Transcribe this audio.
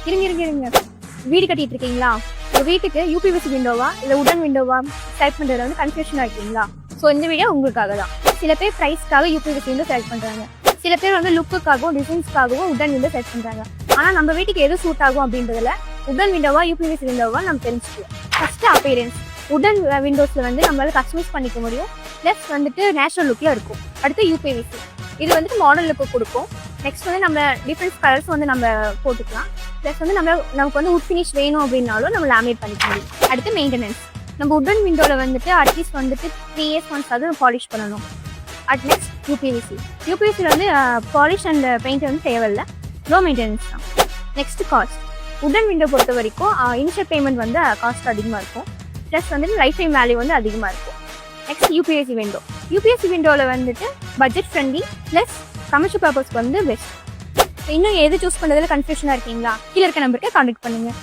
இருங்க வீடு கட்டிட்டு இருக்கீங்களா? உங்க வீட்டுக்கு யூபிவிசி விண்டோவா இல்லை உடன் விண்டோவா செலக்ட் பண்ணுறது வந்து கன்ஃபியூஷனாக இருக்கீங்களா? ஸோ இந்த வீடியோ உங்களுக்காக தான். சில பேர் ப்ரைஸ்க்காக யூபிவிசி விண்டோ செலக்ட் பண்ணுறாங்க, சில பேர் வந்து லுக்குக்காகவும் டிசைன்ஸ்க்காகவும் உடன் விண்டோ செலக்ட் பண்ணுறாங்க. ஆனால் நம்ம வீட்டுக்கு எது சூட் ஆகும் அப்படின்றதுல உடன் விண்டோவா யூபிவிசி விண்டோவா நம்ம தெரிஞ்சுக்கலாம். First appearance. உடன் விண்டோஸில் வந்து நம்மளால கஸ்டமைஸ் பண்ணிக்க முடியும், ப்ளஸ் வந்துட்டு நேச்சுரல் லுக்கில் இருக்கும். அடுத்து யூபிவிசி, இது வந்துட்டு மாடர்ன் லுக்கு கொடுக்கும். நெக்ஸ்ட் வந்து நம்ம டிஃப்ரெண்ட் கலர்ஸ் வந்து நம்ம போட்டுக்கலாம். ப்ளஸ் வந்து நமக்கு வந்து உட் ஃபினிஷ் வேணும் அப்படின்னாலும் நம்ம லேமினேட் பண்ணிக்க முடியும். அடுத்து மெயின்டெனன்ஸ். நம்ம உடன் விண்டோவில் வந்துட்டு அட்லீஸ்ட் வந்துட்டு 3 years ஒன்ஸ் அது பாலிஷ் பண்ணணும். நெக்ஸ்ட் யூபிவிசியில் வந்து பாலிஷ் அண்ட் பெயிண்ட் வந்து தேவையில்லை, லோ மெயின்டெனன்ஸ் தான். Next cost. உடன் விண்டோ பொறுத்த வரைக்கும் இனிஷியல் பேமெண்ட் வந்து காஸ்ட் அதிகமாக இருக்கும், ப்ளஸ் வந்துட்டு லைஃப் டைம் வேல்யூ வந்து அதிகமாக இருக்கும். நெக்ஸ்ட் யூபிஎஸ்சி விண்டோவில் வந்துட்டு பட்ஜெட் ஃப்ரெண்ட்லி ப்ளஸ் கமர்ஷியல் பர்பஸ்க்கு வந்து பெஸ்ட். இன்னும் எது சூஸ் பண்ணுறதுல கன்ஃபியூஷனாக இருக்கீங்களா? கீழே இருக்க நம்பருக்கு கான்டாக்ட் பண்ணுங்கள்.